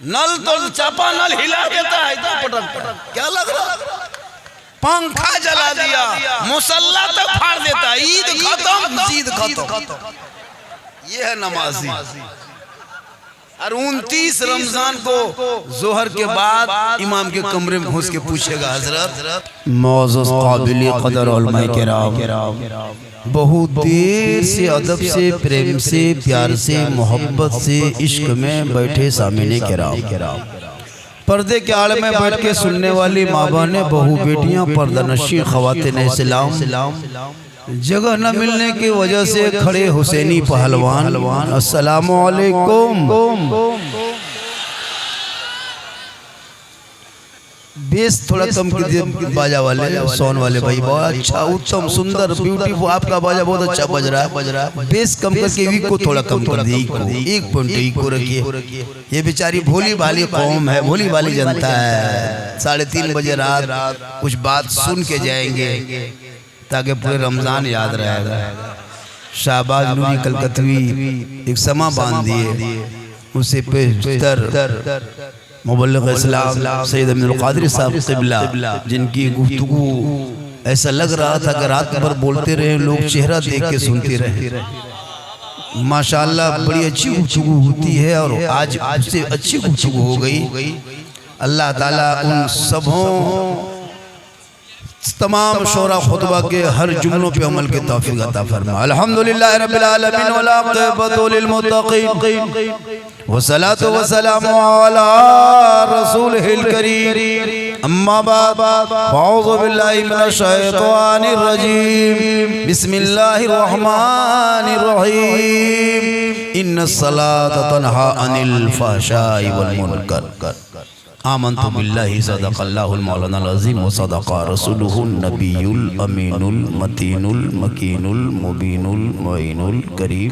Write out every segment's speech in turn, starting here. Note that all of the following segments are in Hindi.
नल तो चापा नल हिला देता है तो पटक पटक। क्या लग रहा, पंखा जला दिया, मुसल्ला तक फाड़ देता। ईद खत्म, ईद खत्म। ये है नमाजी। और 29 रमजान को जोहर के बाद इमाम के कमरे में घुस के पूछेगा, हजरत मौजूद काबिल कदर उलमाए किराम, बहुत देर से अदब से, प्रेम से, प्यार से, मोहब्बत से, इश्क में बैठे सामने किराम, पर्दे के आड़ में बैठ के सुनने वाली माँ बहनें, बहू बेटियां, पर्दानशीं ख़वातीन इस्लाम, जगह न मिलने की वजह से खड़े हुसैनी पहलवान, अस्सलामु अलैकुम। बेस थोड़ा कम कीजिए बाजा वाले, सोन वाले भाई। बहुत अच्छा, उत्तम, सुंदर, ब्यूटीफुल, आपका बाजा बहुत अच्छा बज रहा है। बेस कम करके वीक को थोड़ा कम कर दिए, 1 पॉइंट को रखिए। ये बेचारी भोली भाली कौम है, भोली भाली जनता है। 3:30 बजे रात कुछ बात सुन के जाएंगे ताकि पूरे रमजान याद रहेगा। शाहबाज नूरी कलकतवी एक समा बांध दिए, उसे पेशतर मुबल्लिग इस्लाम सैयद अब्दुल कादिर साहब क़िबला, जिनकी गुफ्तगू ऐसा लग रहा था कि रात भर बोलते रहे, लोग चेहरा देख के सुनते रहे। माशाअल्लाह बड़ी अच्छी गुफ्तगू होती है और आज से अच्छी गुफ्तगू हो गई। अल्लाह ताला उन सबों तमाम शोरा खुतबा के हर जुमलों पे अमल के तौफीक अता फरमा। अल्हम्दुलिल्लाह रब्बिल आलमीन वल आक़िबतु लिल मुत्तक़ीन वस्सलातु वस्सलामु अला रसूलिहिल करीम। अम्मा बाद, अऊज़ु बिल्लाहि मिनश शैतानिर रजीम। बिस्मिल्लाहिर रहमानिर रहीम। इन्नस सलाता तन्हा अनिल फ़हशाइ वल मुनकर। आमन्तु बिल्लाहि सदक़ल्लाहुल मौलानाल अज़ीम व सदक़ा रसूलुहुन नबियुल अमीनुल मतीनुल मकीनुल मुबीनुल मुईनुल करीम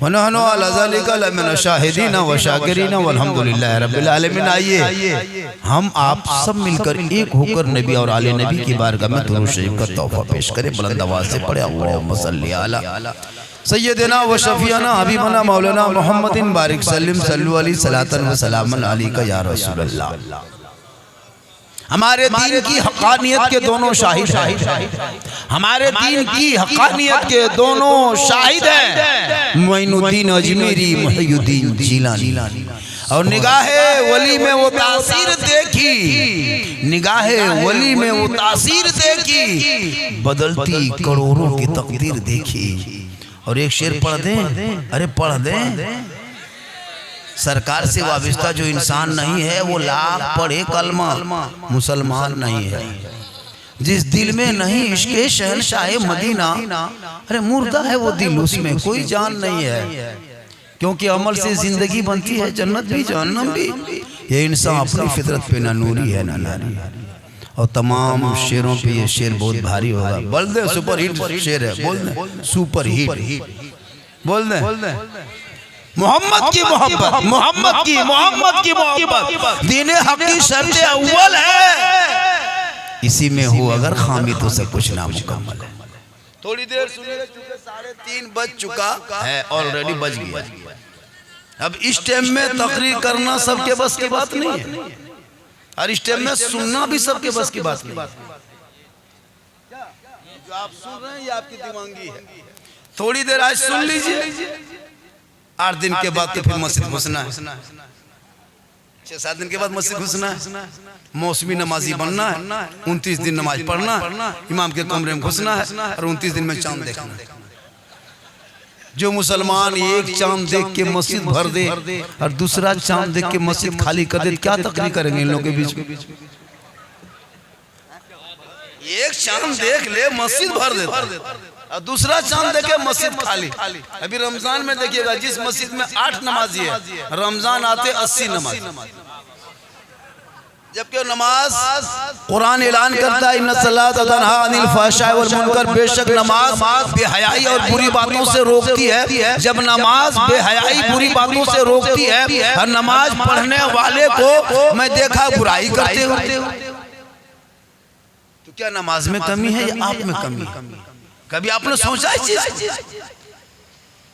व नहनु अला ज़ालिका लमिन शाहिदीन व शाकिरीन वल्हम्दुलिल्लाहि रब्बिल आलमीन। आइए हम आप सब मिलकर एक होकर नबी और आले नबी की बारगाह में दुरूद शरीफ का तोहफा पेश करें। बुलंद आवाज़ से पढ़े अल्लाहुम्मा सल्लि अला सैयदना व शफीना हबीबना मौलाना मोहम्मदिन बारिक सल्लिम सल्लु अलैहि सलातन व सलामन अलैका या रसूल अल्लाह। हमारे दीन की हक़ानियत के दोनों शाहिद हैं, हमारे दीन की हक़ानियत के दोनों शाहिद हैं, मोइनुद्दीन अजमेरी, मुहियुद्दीन जिलानी। और निगाहे वली में वो तासीर देखी, निगाहे वली में वो तासीर देखी, बदलती करोड़ों की तकदीर देखी। और एक शेर पढ़ दें, अरे पढ़ दें। सरकार से वाबिस्ता जो इंसान नहीं है वो लाख पढ़े कलमा मुसलमान नहीं है। जिस दिल में नहीं इश्क़े शहंशाह मदीना, अरे मुर्दा है वो दिल, उसमें कोई जान नहीं है। क्योंकि अमल से जिंदगी बनती है, जन्नत भी जहन्नम भी। ये इंसान अपनी फितरत पे ना नूरी है ना नारी। और तमाम शेरों पे ये शेर बहुत भारी होगा। बोल दे, सुपर हिट शेर है, बोल दे सुपर हिट, बोल दे मोहम्मद की मोहब्बत, मोहम्मद की मोहब्बत दीने हक की शर्त अव्वल है। इसी में हो अगर खामी तो सब कुछ नामुकम्मल है। थोड़ी देर सुनिए, चूंकि 3:30 बज चुका है, ऑलरेडी बज गया। अब इस टाइम में तकरीर करना सबके बस की बात नहीं है, और इस टाइम में सुनना भी सबके बस की बात नहीं। जो आप सुन रहे हैं ये आपकी दिमागी है। थोड़ी देर आज सुन लीजिए, 8 दिन के बाद तो फिर मस्जिद घुसना है, 6-7 दिन के बाद मस्जिद घुसना है, मौसमी नमाजी बनना है, 29 दिन नमाज पढ़ना है, इमाम के कमरे में घुसना है, और 29 दिन में चांद देखना है। जो मुसलमान एक चांद देख के मस्जिद भर दे और दूसरा चांद देख के मस्जिद खाली कर दे, क्या तकरीर करेंगे इन लोगों के बीच में? एक चांद देख ले मस्जिद भर दे और दूसरा चांद देखे मस्जिद खाली। अभी रमजान में देखिएगा, जिस मस्जिद में 8 नमाजी है, रमजान आते 80 नमाज। जबकि नमाज कुरान ऐलान करता है इन्ना सलाता तन्हा अनिल फ़हशाइ वल मुनकर, बेशक नमाज बेहयाई और बुरी बातों से रोकती है। जब नमाज बेहयाई बुरी बातों से रोकती है और नमाज पढ़ने वाले को मैं देखा बुराई करते हुए, तो क्या नमाज में कमी है या आप में कमी है? कभी आपने सोचा इस चीज?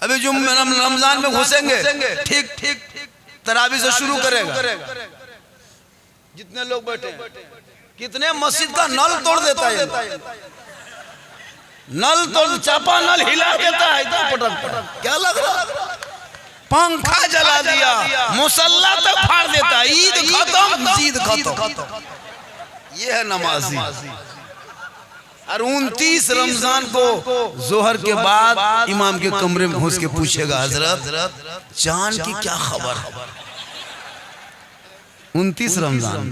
अभी जो रमजान में घुसेंगे ठीक तरावी से शुरू करेगा, जितने लोग बैठे कितने मस्जिद का नल तोड़ देता है, नल तोड़ चापा नल हिला देता है, पटक क्या लग रहा, पंखा जला दिया, मुसल्ला तक फाड़ देता है। ईद खत्म, ईद खत्म। ये है नमाजी। और 29 रमजान को जोहर के बाद इमाम के कमरे में घुस के पूछेगा, हजरत चांद की क्या खबर। 29 रमजान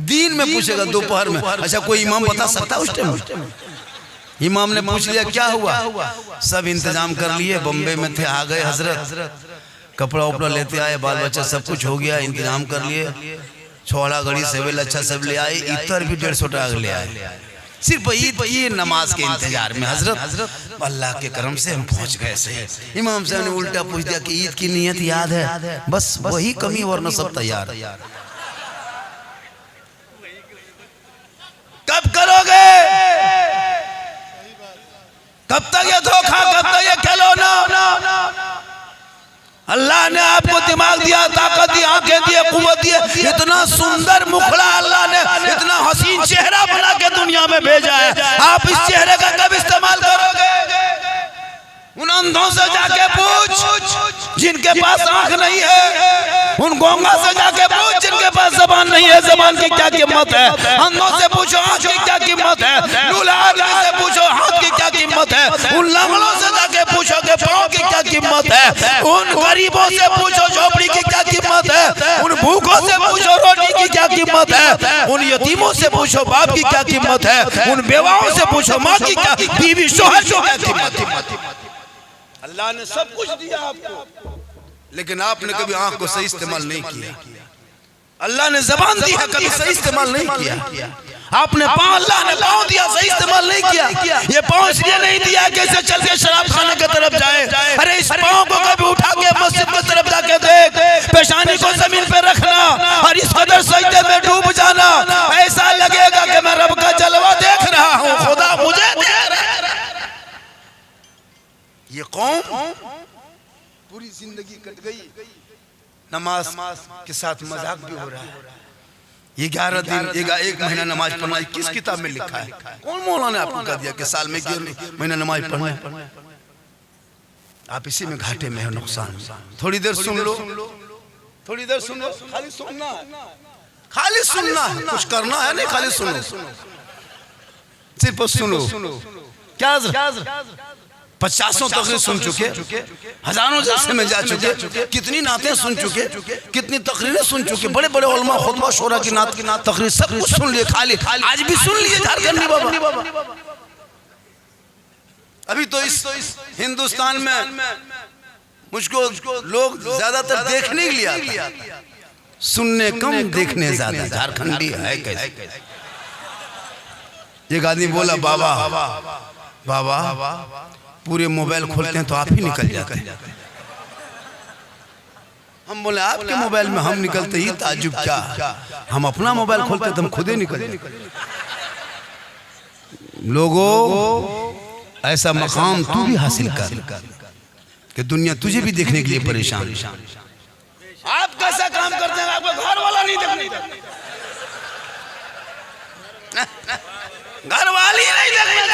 दिन में पूछेगा, दोपहर में। अच्छा कोई इमाम बता सकता है उस टाइम? इमाम ने पूछ लिया क्या हुआ, सब इंतजाम कर लिए, बम्बे में थे, आ गए हजरत, कपड़ा उपड़ा लेते आए, बाल बच्चा सब कुछ हो गया, इंतजाम कर लिए, छोड़ा घड़ी सेवेल अच्छा सब ले आए, इतर भी 150 टाक ले आए, सिर्फ ईद की नमाज के इंतजार में। हजरत अल्लाह के करम से हम पहुंच गए से। इमाम साहब ने उल्टा पूछ दिया कि ईद की नियत याद है? बस वही कमी, वरना सब तैयार। कब करोगे? कब तक ये धोखा, कब तक ये खिलौना? अल्लाह ने आपको दिमाग दिया, ताकत दी, आंखें दी, कुव्वत दी, इतना सुंदर मुखड़ा अल्लाह ने, इतना हसीन चेहरा बना के दुनिया में भेजा है। आप इस चेहरे का कब इस्तेमाल करोगे? उन अंधों से जाके पूछ जिनके पास आंख नहीं है, उन गूंगा से जाके पूछ जिनके पास जबान नहीं है, जबान की क्या कीमत है। अंधों से पूछो आंख की क्या कीमत है, लूला आदमी से पूछो हाथ की क्या कीमत है, उन लंगड़ों से जाके पूछो कि पाँव की क्या कीमत है, उन गरीबों से पूछो झोपड़ी की क्या कीमत है, उन भूखों से पूछो रोटी की क्या कीमत है, उन यतीमों से पूछो बाप की क्या कीमत है, उन बेवाओं से पूछो माँ की क्या, बीवी शोहर की क्या कीमत है। अल्लाह ने सब कुछ दिया आपको, लेकिन आपने कभी आंख को सही इस्तेमाल नहीं किया। अल्लाह ने जबान दी है, कभी सही इस्तेमाल नहीं किया। आपने पाँव, अल्लाह ने पाँव दिया, सही इस्तेमाल नहीं किया। ये पाँव इसलिए नहीं दिया कि इसे चल के शराब खाने की तरफ जाए। अरे इस पाँव को कभी उठा के मस्जिद की तरफ जाके देख, पेशानी को जमीन पे रखना और इस कदर सजदे में डूब जाना, ऐसा लगेगा कि मैं रब का जलवा देख रहा हूँ, खुदा मुझे देख रहा है। ये कौम पूरी जिंदगी कट गई, नमाज के साथ मजाक भी हो रहा है। ये 11 दिन, एक महीना नमाज पढ़ना किस किताब में लिखा है? कौन मौलाना ने आपको कह दिया कि साल में 1 महीना नमाज पढ़ना है? आप इसी में घाटे में हो, नुकसान। थोड़ी देर सुन लो, थोड़ी देर सुनो, खाली सुनना, खाली सुनना है, कुछ करना है नहीं, खाली सुनो, सिर्फ सुनो। क्या 50 तकरीर सुन चुके, हजारों जलसे में जा चुके, कितनी नातें सुन चुके, कितनी तकरीरें सुन चुके, बड़े बड़े उलमा खुतबा शोरा की नात तकरीर सब कुछ सुन लिए, खाली आज भी सुन लिए झारखंडी बाबा। अभी तो इस हिंदुस्तान में मुझको लोग ज्यादातर देखने के लिए, सुनने कम, देखने ज्यादा। झारखंडी है कैसे? एक आदमी बोला, बाबा पूरे मोबाइल खोलते हैं तो आप ही निकल जाते हैं। हम बोले आपके मोबाइल में हम निकलते ही ताजुब क्या, हम अपना मोबाइल खोलते तो हम खुद ही निकल जाते। लोगों ऐसा मकाम तू भी हासिल कर कि दुनिया तुझे भी देखने के लिए परेशान। आप कैसा काम करते हैं, आपको घर वाला नहीं देखने, घर वाली नहीं देखने।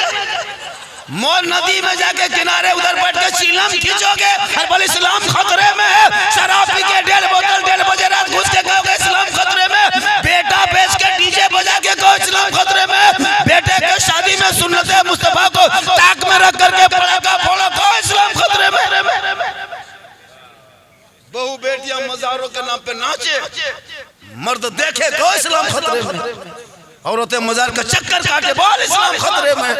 मोर नदी में जाके किनारे उधर बैठ के चिलम खींचोगे और बोले इस्लाम खतरे में है। शराब पी के 1:30 बजे रात घुस के कहोगे इस्लाम खतरे में। बेटा बेच के डीजे बजा के कहो इस्लाम खतरे में। बेटे के शादी में सुन्नते मुस्तफा को ताक में रख करके पड़ाका फोड़ो, कहो इस्लाम खतरे में। बहू बेटियां मजारों के नाम पे नाचे, मर्द देखे कहो इस्लाम खतरे में। औरतें मजार का चक्कर काटे, बोल इस्लाम खतरे में।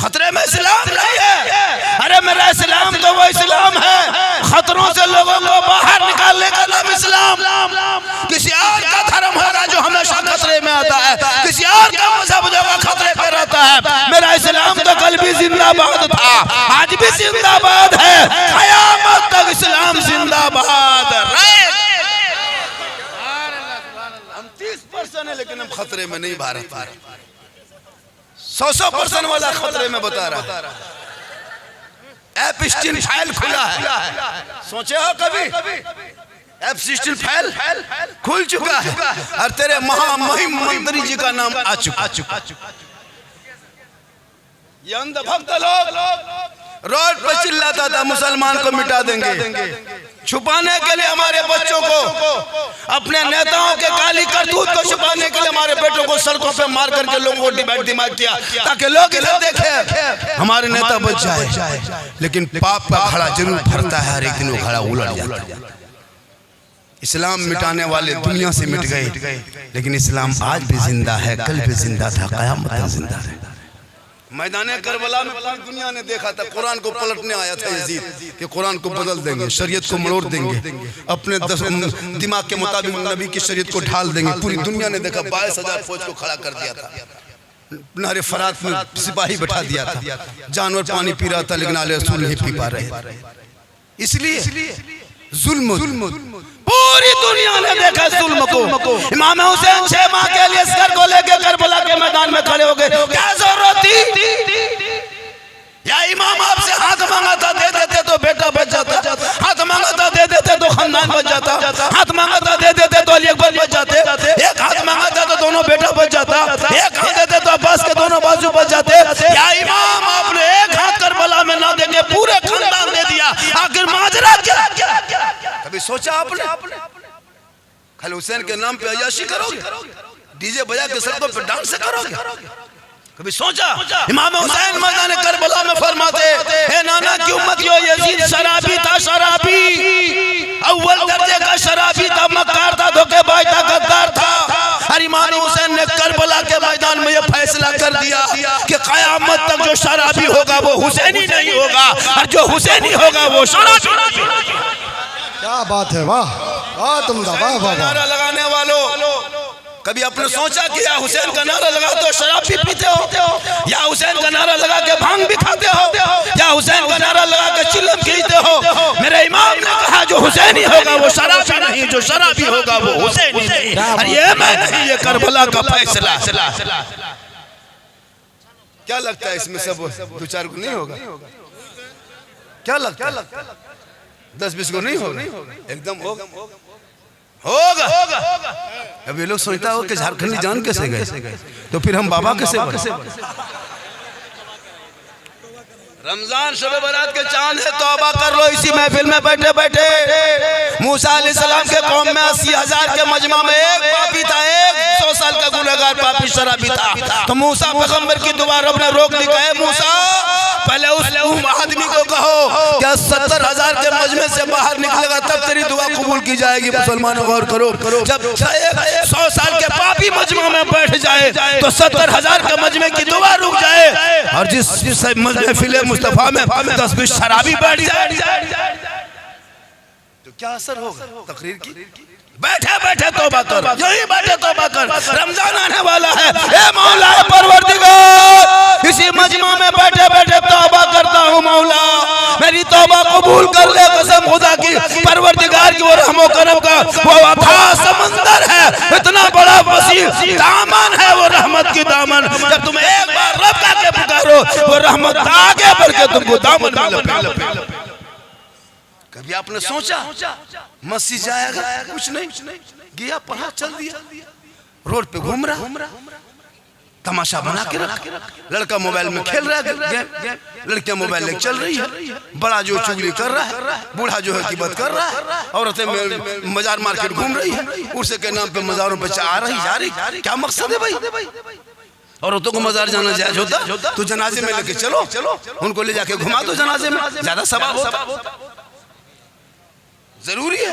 खतरे में इस्लाम नहीं है। अरे मेरा इस्लाम तो वो इस्लाम है, खतरों से लोगों को बाहर निकालने का नाम इस्लाम। किसी और का धर्म होगा जो हमेशा खतरे में आता है, किसी और का मजहब जो खतरे पे रहता है। मेरा इस्लाम तो कल भी जिंदाबाद था, आज भी जिंदाबाद है, क़यामत तक इस्लाम जिंदाबाद रहे। हम 30% है लेकिन हम खतरे में नहीं, भारत 100% वाला खतरे में बता रहा। एपस्टीन फाइल खुला है, सोचे हो कभी? F16 फाइल खुल चुका है और तेरे महामहिम मंत्री जी का नाम आ चुका। ये अंधभक्त लोग रोड पर चिल्लाता था मुसलमान को मिटा देंगे, छुपाने के लिए हमारे बच्चों को, अपने नेताओं के काली करतूत को छुपाने के लिए हमारे बेटों को सड़कों पे मार करके लोगों को डिबेट दिमाग किया ताकि लोग इन्हें देखें हमारे नेता बच जाए। लेकिन पाप का घड़ा जरूर भरता है, हर एक दिन वो घड़ा उलट जाता है। इस्लाम मिटाने वाले दुनिया से मिट गए, लेकिन इस्लाम आज भी जिंदा है, कल भी जिंदा था, क़यामत तक जिंदा है। मैदान करबला में पूरी दुनिया ने देखा था, कुरान को पलटने आया था यजीद कि कुरान को बदल देंगे, शरीयत को मरोड़ देंगे, अपने दिमाग के मुताबिक नबी की शरीयत को ढाल देंगे। पूरी दुनिया ने देखा, 22,000 फौज को खड़ा कर दिया था, नहरे फरात में सिपाही बैठा दिया था, जानवर पानी पी रहा था लेकिन आले रसूल नहीं पी पा रहे। इसलिए जुल्म पूरी दुनिया ने देखा जुल्म को। इमाम हुसैन 6 माह के लिए सर को लेकर करबला के मैदान में खड़े हो गए। क्या जरूरत थी? या इमाम आपसे हाथ मांगा था, दे देते तो बेटा बच जाता, हाथ मांगा था दे देते तो खानदान बच जाता, हाथ मांगा था दे देते तो अली अकबर बच जाते, एक हाथ मांगा था तो दोनों बेटा बच जाता, एक हाथ देते तो अब्बास के दोनों बाजू बच जाते। या इमाम आपने एक हाथ करबला में ना देके पूरे खानदान दे दिया, आखिर माजरा क्या? कभी सोचा आपने? खाली हुसैन के नाम पे अय्याशी करोगे, डीजे बजा के सड़कों पे डांस करोगे? कभी सोचा? इमाम हुसैन मैदान करबला में फरमाते, हे नाना की उम्मतियों, यजीद शराबी था, शराबी, अव्वल दर्जे का शराबी था, मक्कार था, धोखेबाज था, गद्दार था। और इमाम हुसैन ने करबला के मैदान में यह फैसला कर दिया कि क़यामत तक जो शराबी होगा वो हुसैनी नहीं होगा, और जो हुसैनी होगा वो शराबी नहीं होगा। क्या बात है, वाह वाह, तुम वाह। नारा लगाने वालों, कभी आपने सोचा कि या हुसैन का नारा लगाते हो शराब भी पीते हो, या हुसैन का नारा लगा के भांग भी खाते हो, या हुसैन का नारा लगा के चिल्लम खींचते हो? मेरे इमाम ने कहा जो हुसैनी होगा वो शराबी नहीं, जो शराबी होगा वो हुसैनी नहीं। और ये मैं नहीं, ये करबला का फैसला। क्या लगता है इसमें सब 2-4 को नहीं होगा? क्या लगता है? 10-20 को नहीं होगा? एकदम होगा। अब ये लोग सोचता हो कि झारखंडी जान कैसे गए, तो फिर हम बाबा कैसे बने? रमजान शब बारात के चांद है, तौबा कर लो इसी महफिल में बैठे बैठे। मूसा अलैहिस्सलाम के कौम में 80,000 के मजमा में एक पापी था, 100 साल का गुनहगार पापी शराबी था। तो मूसा पैगंबर की दुआ रब ने रोक दी, कहे मूसा पहले उस आदमी को कहो क्या 70,000 के मजमे से बाहर निकलेगा तब तेरी दुआ कबूल की जाएगी। मुसलमानों गौर करो, जब 100 साल के पापी मजमा में बैठ जाए तो 70,000 के मजमे की दुआ रुक जाए, और जिस महफिल मुस्तफा में 10-20 शराबी बैठ जाए तो क्या असर होगा तकरीर की? बैठे बैठे तौबा कर, यही बैठे तौबा कर, रमजान आने वाला है। ए मौला परवरदिगार, इसी मजमा में बैठे बैठे तौबा करता हूँ मौला, मेरी तौबा कबूल कर ले कसम खुदा की। परवरदिगार की वो रहमो करम का वो अथाह समंदर है, इतना बड़ा वसीम दामन है वो रहमत की दामन। जब तुम एक बार रब का के पुकारो वो रहमत आगे बढ़ के तुमको दामन में लपेटे। कभी आपने सोचा मस्जिद जाएगा? कुछ नहीं, गया पढ़ा चल दिया, रोड पे घूम रहा, तमाशा बना के रख, लड़का मोबाइल में खेल रहा है, लड़कियां मोबाइल लेकर चल रही है, बड़ा जो चुगली कर रहा है, बूढ़ा जो है गिबत कर रहा है, औरतें बाजार मार्केट घूम रही है, उर्से के नाम पे मजारों पे आ रही जा रही। क्या मकसद है भाई? औरतों को मजार जाना जायज होता तो जनाजे में लेके चलो, उनको ले जाके घुमा दो जनाजे में, ज्यादा सवाब होता। जरूरी है,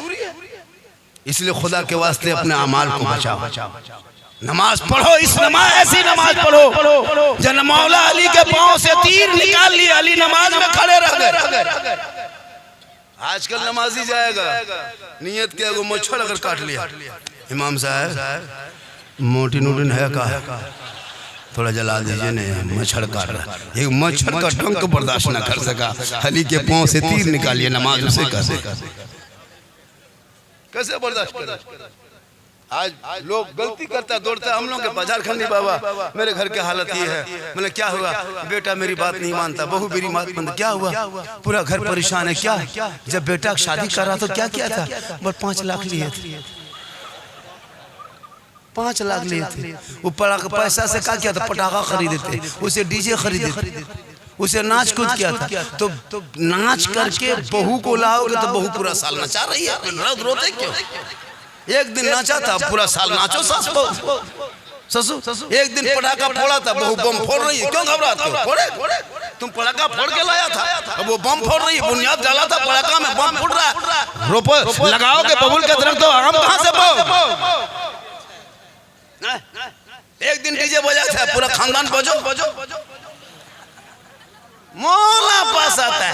इसलिए खुदा के वास्ते अपने अमाल को बचाओ। नमाज पढ़ो, इस नमाज ऐसी नमाज पढ़ो जब मौला अली के पांव से तीर निकाल लिया, अली नमाज में खड़े रह गए। आजकल नमाजी जाएगा नियत के वो मच्छर अगर काट लिया, इमाम साहब मोटी नोटिन है का थोड़ा जला दीजिए, नहीं मच्छर काट रहा, एक मच्छर का डंक बर्दाश्त न कर सका, अली के पांव से तीर निकालिए, नमाज उसे कैसे बर्दाश्त कर? आज लोग गलती करता दौड़ता हम लोग के बाजार खंडी बाबा मेरे घर की हालत ये है। मैंने क्या हुआ? बेटा मेरी बात नहीं मानता, बहू मेरी बात मानता। क्या हुआ? पूरा घर परेशान है। क्या? जब बेटा शादी कर रहा तो क्या किया था? बस 5 लाख लिए थे, 5 लाख लिए थे। वो पैसा से क्या किया था? पटाखा खरीदे थे, उसे डीजे खरीदे थे, उसे नाच कूद किया था। तो नाच करके बहू को लाओगे तो बहू पूरा साल नचा रही है, रोते क्यों? एक दिन नाचा था, पूरा साल नाचो सास बहू। ससुर एक दिन पटाखा फोड़ा था, बहू बम फोड़ रही है, क्यों घबराते हो? फोड़े तुम पटाखा फोड़ के लाया था, अब वो बम फोड़ रही है, बुनियाद डाला था पटाखा में, बम फूट रहा है। रोपो लगाओगे बबुल के दरख्त तो आम कहां से पाओ? एक दिन डीजे बजा था, पूरा खानदान बजो मौला पास आता है।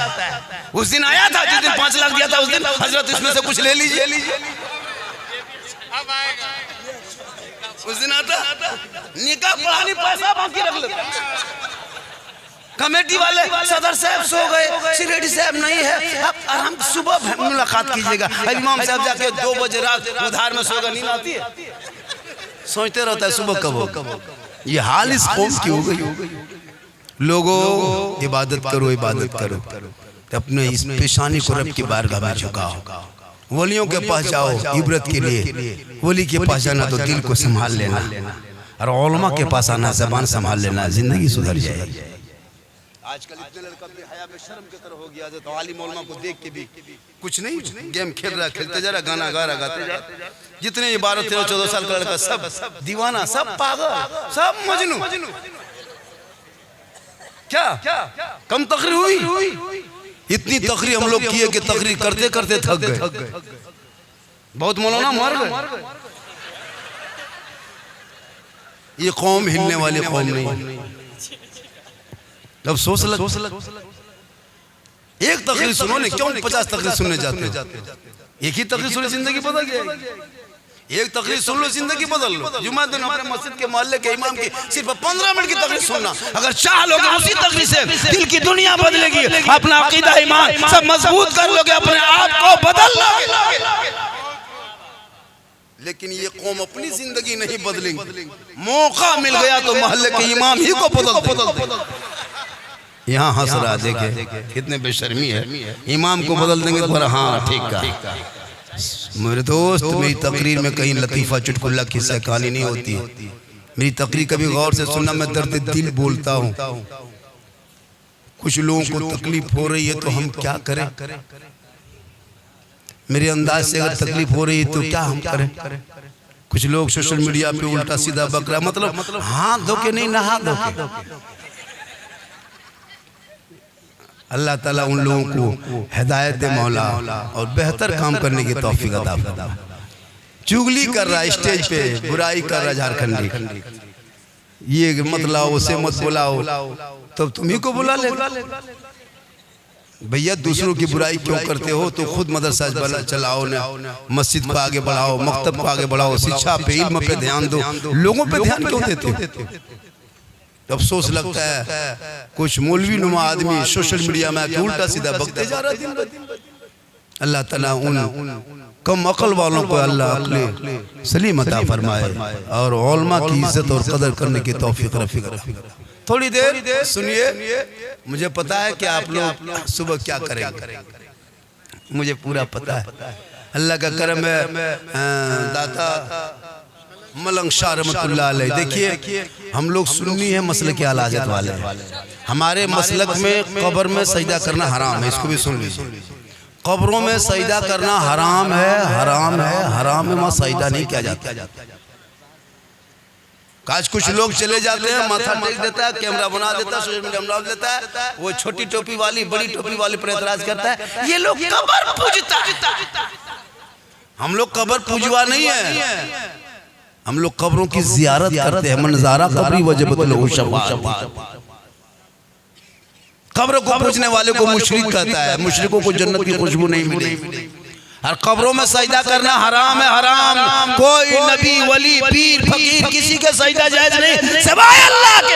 उस दिन आया था जिस दिन 5 लाख दिया था, उस दिन हजरत इसमें से कुछ ले लीजिए। उस दिन आता निकाह पढ़ानी पैसा बाकी रख लेता। कमेटी वाले सदर साहब सो गए, सिरेडी साहब नहीं है, आप आराम सुबह मुलाकात कीजिएगा। इमाम साहब जाके 2 बजे रात उधार में सोगा, नींद आती है, सोचते रहता है सुबह कब हो। ये हाल इस कौम की हो गई। लोगों इबादत करो, अपने इस पेशानी को रब की बारगाह में झुकाओ। वलियों के पास जाओ इबरत के लिए, वली के पास जाना तो दिल को संभाल लेना, और उलमा के पास आना ज़बान संभाल लेना, जिंदगी सुधर जाएगी। आजकल इतने लड़का बेहया बेशर्म की तरह हो गया है, तो आलिम उलमा को देख के भी कुछ नहीं, गेम खेल रहा, खेलते जा रहा, गाना गा रहा, गाते जा रहा। जितने 12, 13, 14 साल का लड़का सब दीवाना, सब पागल, सब मजनू। क्या कम तकरीर हुई? इतनी तकरीर हम लोग किए कि तकरीर करते करते थक गए। बहुत मौलाना मर गए। ये कौम हिलने वाली कौम नहीं। अब सोच लग एक तकरीर सुनो ने, क्यों 50 तकरीर सुनने जाते हो? एक ही तकरीर सुन जिंदगी बदल जाएगी। एक तकरीर सुन लो, जिंदगी बदल लो। जुम्मे दिन अपने मस्जिद के मोहल्ले के इमाम की सिर्फ 15 मिनट की तकरीर सुनना, अगर चाह लोगे उसी तकरीर से दिल की दुनिया बदलेगी, अपना अकीदा ईमान सब मजबूत कर लोगे, अपने आप को बदल लोगे। लेकिन ये कौम अपनी जिंदगी नहीं बदलेंगे। मौका मिल गया तो मोहल्ले के इमाम ही को बदल। यहाँ हंस रहा, देखे कितने बेशर्मी है। इमाम को बदल देंगे तो हाँ ठीक है। मेरे दोस्त, मेरी तकरीर में कहीं लतीफ़ा चुटकुला किस्सा कहानी नहीं होती है। मेरी तकरीर कभी गौर से सुनना, मैं दर्द दिल बोलता हूँ। कुछ लोगों को तकलीफ हो रही है तो हम क्या करें? मेरे अंदाज से अगर तकलीफ हो रही है तो क्या हम करें? कुछ लोग सोशल मीडिया पे उल्टा सीधा बकरा, मतलब हाथ धो के नहीं, नहा धो के। अल्लाह ताला उन लोगों को हिदायत मौला और बेहतर काम करने की तौफीक अता फरमाए। चुगली कर रहा है स्टेज पे, बुराई कर रहा झारखंडी, ये मत लाओ, उसे मत बुलाओ, तब तुम्ही को बुला ले। भैया दूसरों की बुराई क्यों करते हो? तो खुद मदरसा चलाओ ना, मस्जिद को आगे बढ़ाओ, मकतब को आगे बढ़ाओ, शिक्षा पे, इल्म पे ध्यान दो। लोगों पे ध्यान क्यों देते हो? अफसोस लगता है कुछ मौलवी नुमा आदमी सोशल मीडिया में उल्टा सीधा बकते जा रहा है। अल्लाह ताला उन कम अकल वालों को अल्लाह अक्ल सलीम अता फरमाए और उलमा की इज्जत और कदर करने की तौफीक रफीक। थोड़ी देर सुनिए, मुझे पता है कि आप लोग सुबह क्या करेंगे, मुझे पूरा पता है। अल्लाह का करम है। दाता मलंग शाह रहमतुल्लाह अलैह, देखिए हम लोग सुन्नी है मसलक के आलाजत वाले। हमारे मसलक में कब्र में सजदा करना हराम है, इसको भी सुन लीजिए। कब्रों में सजदा करना हराम है, हराम है, हराम है। वहाँ सजदा नहीं किया जाता। आज कुछ लोग चले जाते हैं, माथा टेक देता है, कैमरा बना देता है, सोशल मीडिया बना देता है, वो छोटी टोपी वाली बड़ी टोपी वाली पर एतराज करता है, ये लोग कब्र पूजता है। हम लोग कब्र पूजवा नहीं है, हम लोग कब्रों की जियारत करते हैं। मनज़ारा कब्री वजबत लहू शफ़ाअत। कब्र को पूजने वाले को मुशरिक कहता है, मुशरिकों को जन्नत की खुशबू नहीं मिलेगी। और कब्रों में सजदा करना हराम है, हराम। कोई नबी, वली, पीर, फकीर किसी के सजदा जायज नहीं सिवाय अल्लाह के।